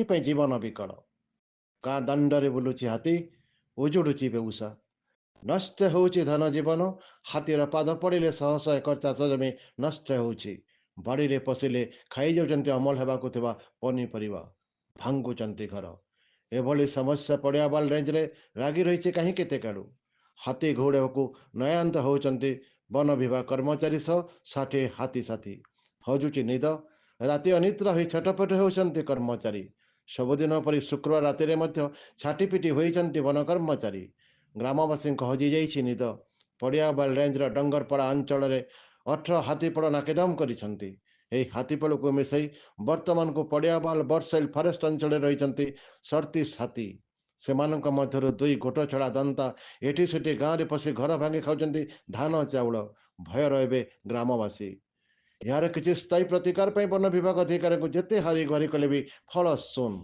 हाथी पे जीवन विकल गाँ दंडरे बुलुची हाथी उजुड़ुची बेउसा नष्ट होउची धन जीवन हाथीर पाद पड़े शह शह एकर चाष जमी नष्ट होउची बाड़ी पशिले खाई जाउछन्ति अमल हेबाकु थिबा पनीपरिबा भांगुचन्ति घर एभली समस्या पड़ियाबाल रेंज रे लागी रही कहीं केते काड़ू हाथी घौड़ाकू नयांत होउछन्ति वन विभाग कर्मचारी सह 60 हाथी साथी हजुची निद राति अनिद्रा होई छटपट होउछन्ति कर्मचारी सबुदिन परि शुक्रवार राति मध्य छाटिपिटी होइछन्ति वन कर्मचारी ग्रामवासी हजि जाइछि निद पड़ियाबाल रेंजर डंगरपड़ा अंचल 18 हाथीपड़ नाकेदम करिछन्ति ଏହି ହାତୀପଳକୁ ମିଶାଇ ବର୍ତ୍ତମାନକୁ ପଡ଼ିଆବାଲ ବର୍ଷେଲ ଫରେଷ୍ଟ ଅଞ୍ଚଳରେ ରହିଛନ୍ତି 37 ହାତୀ ସେମାନଙ୍କ ମଧ୍ୟରୁ 2 ଗୋଟ ଛଡ଼ା ଦନ୍ତା ଏଠି ସେଠି ଗାଁରେ ପଶି ଘର ଭାଙ୍ଗି ଖାଉଛନ୍ତି ଧାନ ଚାଉଳ ଭୟ ରହିବେ ଗ୍ରାମବାସୀ ଏହାର କିଛି ସ୍ଥାୟୀ ପ୍ରତିକାର ପାଇଁ ବନ ବିଭାଗ ଅଧିକାରୀଙ୍କୁ ଯେତେ ହାରି ଗୁହାରି କଲେ ବି ଫଳ ଶୂନ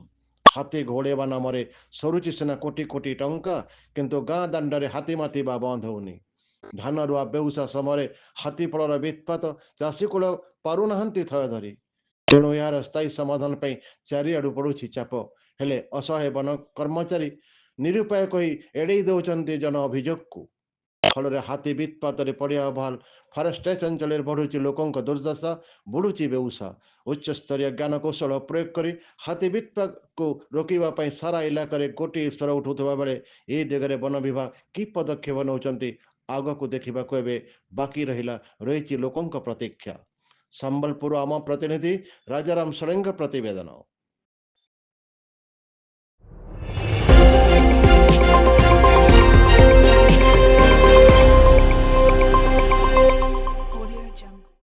ହାତୀ ଘୋଡ଼େଇବା ନାମରେ ସରୁଛି ସିନା କୋଟି କୋଟି ଟଙ୍କା କିନ୍ତୁ ଗାଁ ଦାଣ୍ଡରେ ହାତୀ ମାତିବା ବନ୍ଦ ହେଉନି ଧାନ ରୁଆ ବେଉସା ସମୟରେ ହାତୀପଳର ବିତ୍ପାତ ଚାଷୀ କୂଳ ପାରୁନାହାନ୍ତି ଥୟ ଧରି ତେଣୁ ଏହାର ସ୍ଥାୟୀ ସମାଧାନ ପାଇଁ ଚାରିଆଡୁ ପଡୁଛି ଚାପ ହେଲେ ଅସହାୟ ବନ କର୍ମଚାରୀ ନିରୁପାୟ କହି ଏଡେଇ ଦେଉଛନ୍ତି ଜନ ଅଭିଯୋଗକୁ ଫଳରେ ହାତୀ ବିତ୍ପାତରେ ପଡ଼ିଆ ଅଭାବ ଫରେଷ୍ଟ ଅଞ୍ଚଳରେ ବଢୁଛି ଲୋକଙ୍କ ଦୁର୍ଦ୍ଦଶା ବଢୁଛି ବେଉସା ଉଚ୍ଚସ୍ତରୀୟ ଜ୍ଞାନ କୌଶଳ ପ୍ରୟୋଗ କରି ହାତୀ ବିତ୍ପାତକୁ ରୋକିବା ପାଇଁ ସାରା ଇଲାକାରେ ଗୋଟିଏ ସ୍ୱର ଉଠୁଥିବା ବେଳେ ଏ ଦିଗରେ ବନ ବିଭାଗ କି ପଦକ୍ଷେପ ନେଉଛନ୍ତି ଆଗକୁ ଦେଖିବାକୁ ଏବେ ବାକି ରହିଛି ଲୋକଙ୍କ ପ୍ରତୀକ୍ଷା ସମ୍ବଲପୁର ଆମ ପ୍ରତିନିଧି ରାଜାରାମ ଷଡ଼ଙ୍ଗୀଙ୍କ ପ୍ରତିବେଦନ।